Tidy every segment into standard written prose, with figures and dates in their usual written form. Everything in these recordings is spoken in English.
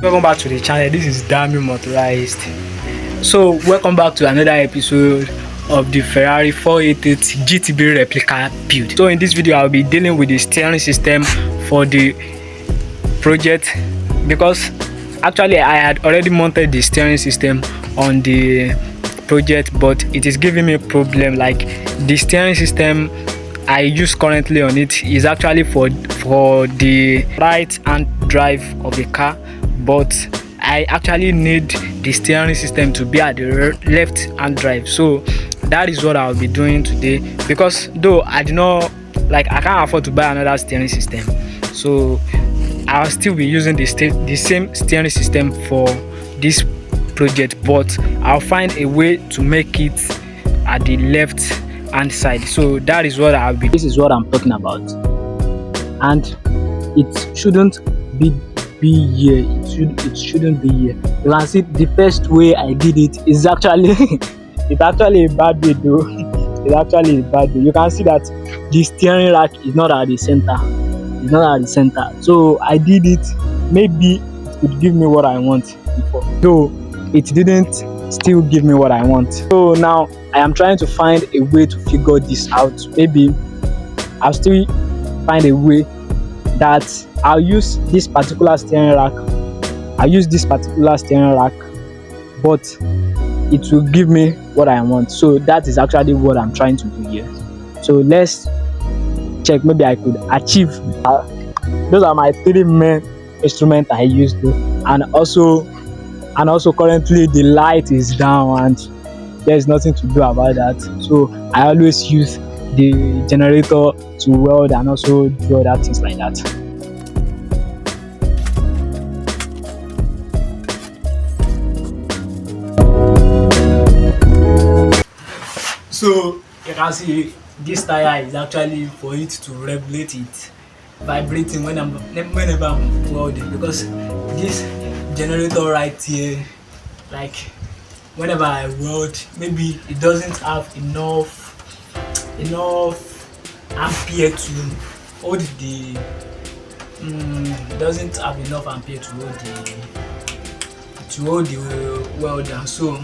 Welcome back to the channel. This is Dami Motorized. So welcome back to another episode of the Ferrari 488 GTB replica build. So in this video I'll be dealing with the steering system for the project, because actually I had already mounted the steering system on the project, but it is giving me a problem. Like, the steering system I use currently on it is actually for the right hand drive of the car, but I actually need the steering system to be at the left hand drive. So that is what I'll be doing today, because though I can't afford to buy another steering system, so I'll still be using the same steering system for this project, but I'll find a way to make it at the left hand side. So that is what this is what I'm talking about, and it shouldn't be here. It shouldn't be here. You can see the first way I did it is actually it's actually a bad way though. It's actually a bad way. You can see that the steering rack is not at the center. It's not at the center. So I did it. Maybe it could give me what I want before, though it didn't still give me what I want. So now I am trying to find a way to figure this out. Maybe I'll still find a way that I'll use this particular steering rack. But it will give me what I want. So that is actually what I'm trying to do here. So let's check. Maybe I could achieve. Those are my three main instruments I use though, and also currently the light is down and there's nothing to do about that. So I always use the generator to weld and also do other things like that. So you can see this tire is actually for it to regulate it vibrating whenever I'm welding, because this generator right here, like whenever I weld, maybe it doesn't have enough ampere to hold the doesn't have enough ampere to hold the welder. So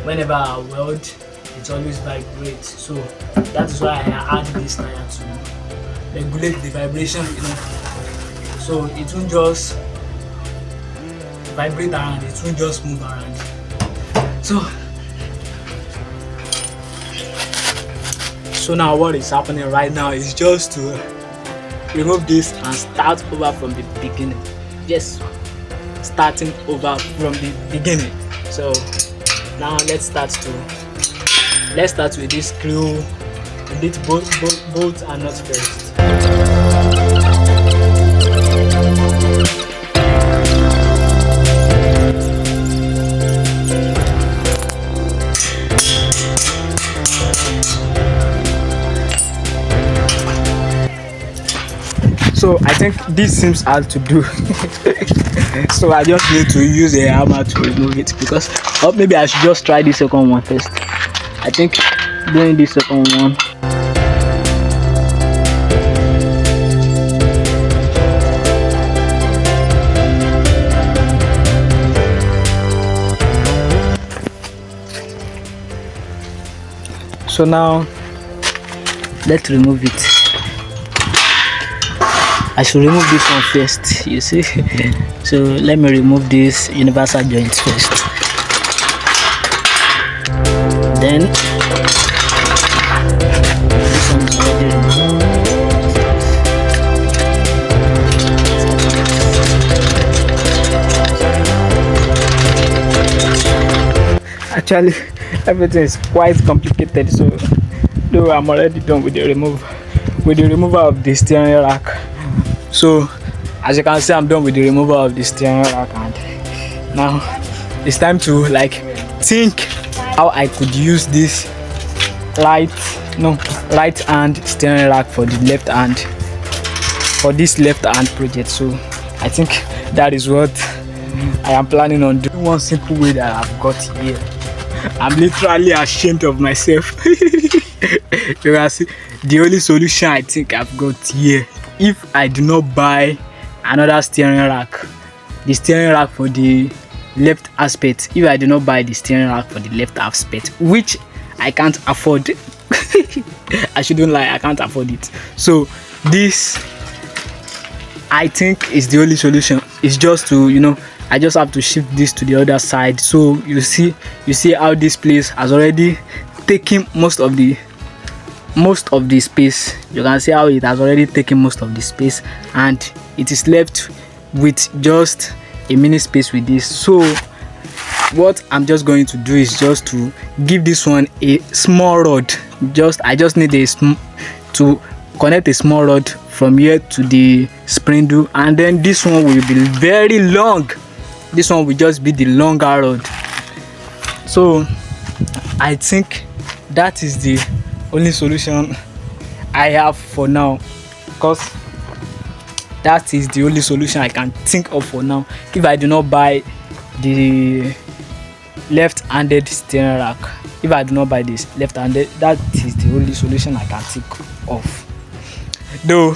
whenever I weld, it always vibrates. So that is why I add this tire to regulate the vibration, so it won't just vibrate around, it won't just move around. So now what is happening right now is just to remove this and start over from the beginning. Yes, starting over from the beginning. So now let's start with this screw. We need both and not first. So I think this seems hard to do. So I just need to use a hammer to remove it, because, or maybe I should just try the second one first. I think doing the second one. So now let's remove it. I should remove this one first, you see. So let me remove this universal joint first. Then this one is already removed. Actually, everything is quite complicated. So though I'm already done with the removal of the steering rack. So as you can see, I'm done with the removal of the steering rack, and now it's time to think how I could use this right hand steering rack for the left hand, for this left hand project. So I think that is what I am planning on doing. One simple way that I've got here. I'm literally ashamed of myself. You can see the only solution I think I've got here, if I do not buy another steering rack, the steering rack for the left aspect. If I do not buy the steering rack for the left aspect, which I can't afford, I shouldn't lie, I can't afford it. So this, I think, is the only solution. It's just to, I just have to shift this to the other side. So you see how this place has already taken most of the space. You can see how it has already taken most of the space, and it is left with just a mini space with this. So what I'm just going to do is just to give this one a small rod. I just need to connect a small rod from here to the spindle, and then this one will be very long. This one will just be the longer rod. So I think that is the only solution I have for now, because that is the only solution I can think of for now. If I do not buy the left-handed steering rack, if I do not buy this left-handed, that is the only solution I can think of. Though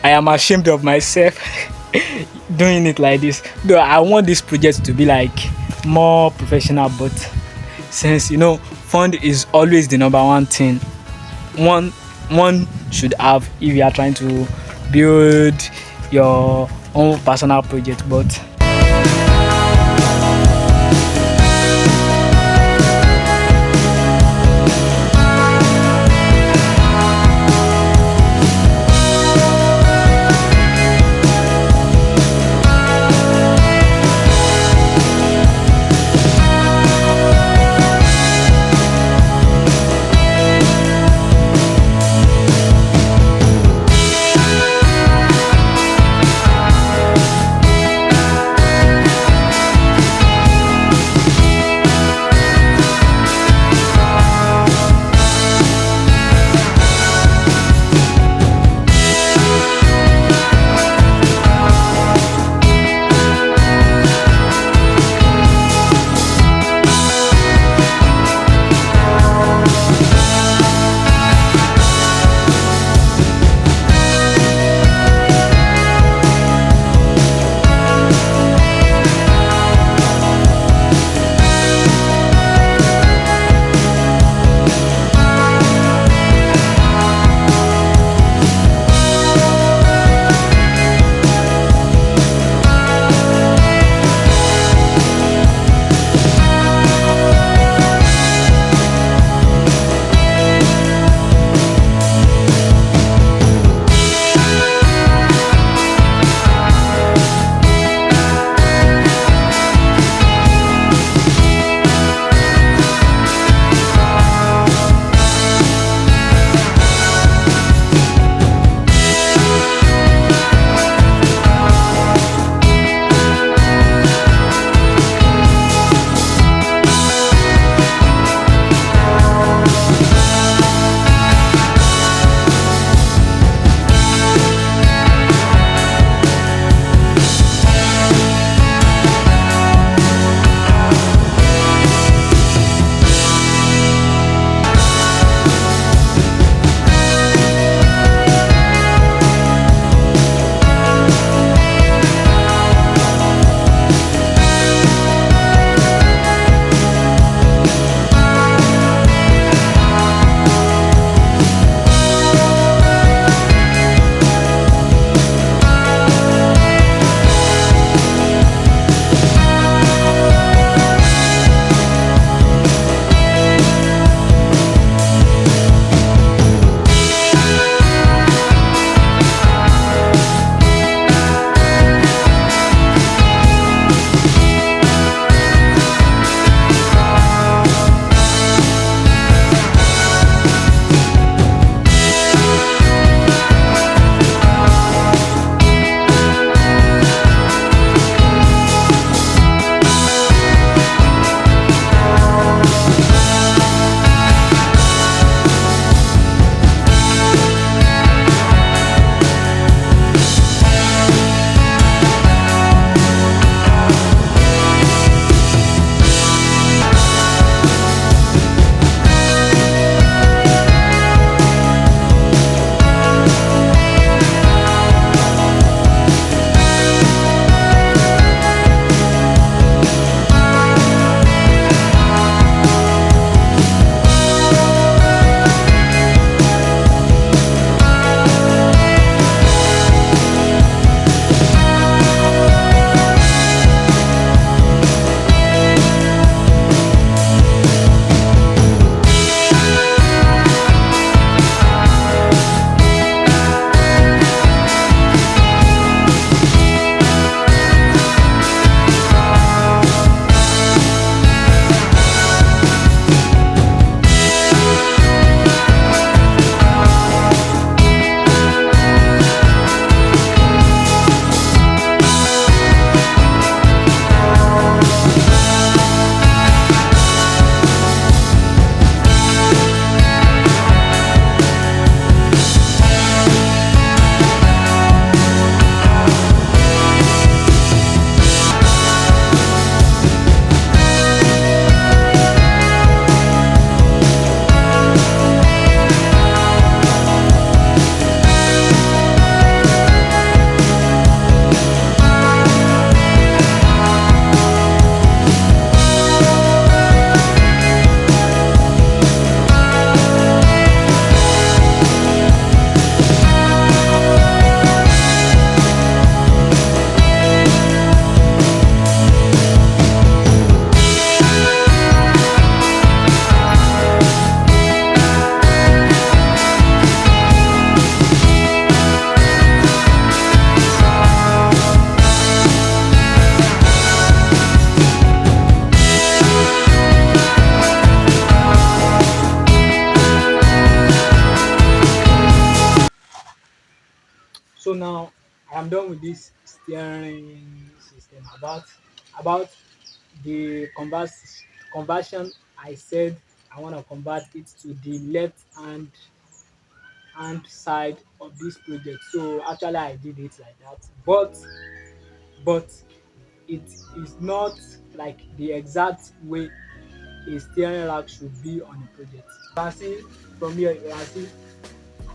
I am ashamed of myself doing it like this. Though I want this project to be like more professional, but since fund is always the number one thing one should have if you are trying to build your own personal project. But I'm done with this steering system. About the conversion. I said I want to convert it to the left hand side of this project. So actually I did it like that, but it is not like the exact way a steering rack should be on a project. You can see from here, you can see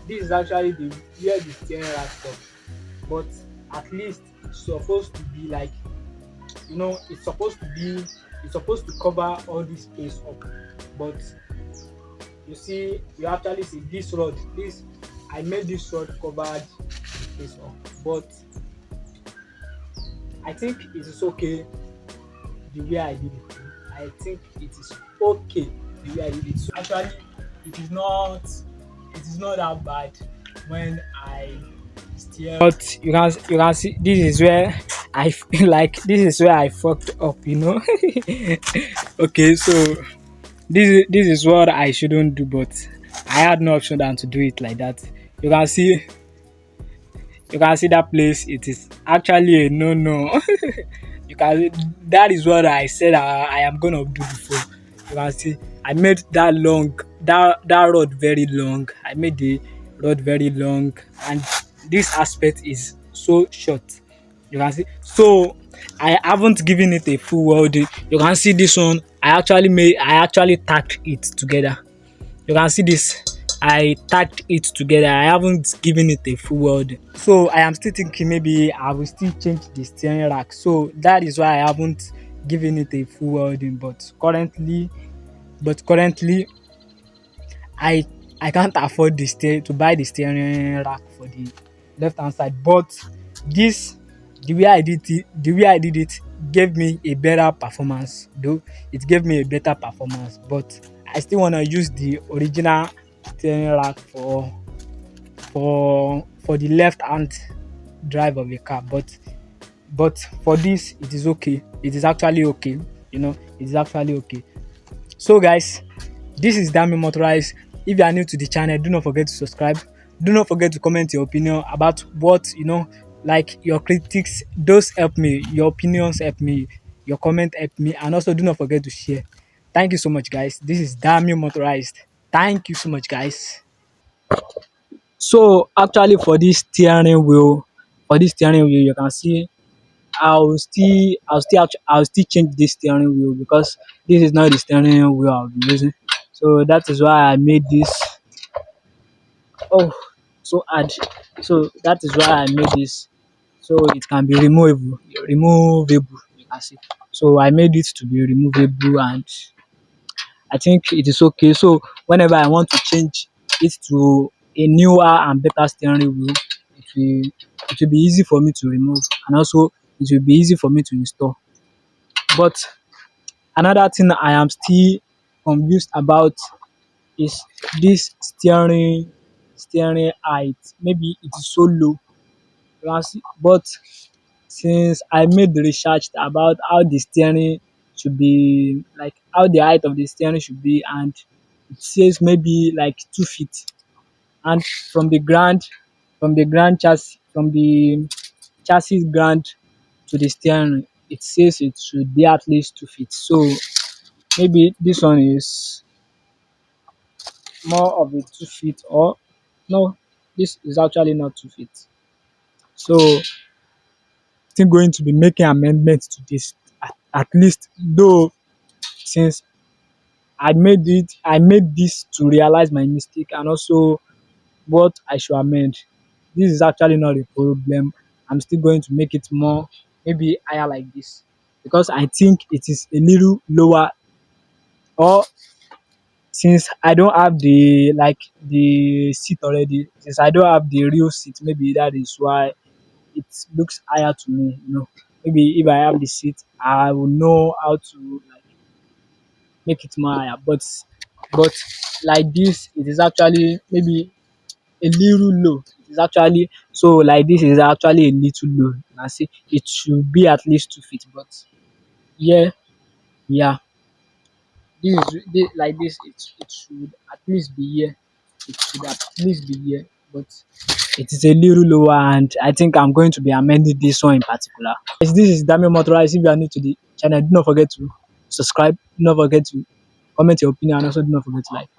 this is actually the where the steering rack stops, but at least it's supposed to be like, it's supposed to cover all this space up. But you see, you actually see this rod, this I made this rod covered the space up, but I think it is okay the way I did it. I think it is okay the way I did it. So actually, it is not it is not that bad when I steer. But you can see this is where I feel like this is where I fucked up. Okay, so this is what I shouldn't do, but I had no option than to do it like that. You can see you can see that place. It is actually a no. You can that is what I said I am gonna do before. You can see I made that rod very long. I made the rod very long, and this aspect is so short. You can see. So I haven't given it a full welding. You can see this one. I actually tacked it together. You can see this. I tacked it together. I haven't given it a full welding. So I am still thinking maybe I will still change the steering rack. So that is why I haven't given it a full welding. But currently I I can't afford to buy the steering rack for the left hand side. But this the way I did it gave me a better performance. Though it gave me a better performance, but I still wanna use the original steering rack for the left hand drive of a car. But for this it is okay. It is actually okay. It is actually okay. So guys, this is Dami Motorized. If you are new to the channel, do not forget to subscribe. Do not forget to comment your opinion about what like your critics. Those help me. Your opinions help me. Your comment help me. And also do not forget to share. Thank you so much, guys. This is Dami Motorized. Thank you so much, guys. So actually for this steering wheel, you can see I'll still change this steering wheel because this is not the steering wheel I'll be using. So that is why I made this. Oh, so hard. So that is why I made this. So it can be removable. You can see. So I made it to be removable, and I think it is okay. So whenever I want to change it to a newer and better steering wheel, it will it will be easy for me to remove, and also it will be easy for me to install. But another thing I am still confused about is this steering height. Maybe it is so low. You can see, but since I made the research about how the steering should be, like how the height of the steering should be, and it says maybe like 2 feet. And from the ground chassis, from the chassis ground to the steering, it says it should be at least 2 feet. So maybe this one is more of a 2 feet, or no, this is actually not 2 feet. So still going to be making amendments to this, at least, though, since I made this to realize my mistake and also what I should amend. This is actually not a problem. I'm still going to make it more, maybe higher like this, because I think it is a little lower. Or since I don't have the seat already, since I don't have the real seat, maybe that is why it looks higher to me. Maybe if I have the seat, I will know how to like make it more higher. But like this, it is actually maybe a little low. It is actually so like this is actually a little low. You can see it should be at least 2 feet, but yeah, yeah, this like this, it should at least be here. It should at least be here, but it is a little lower, and I think I'm going to be amending this one in particular. This is Dami Motorized. If you are new to the channel, do not forget to subscribe, do not forget to comment your opinion, and also do not forget to like.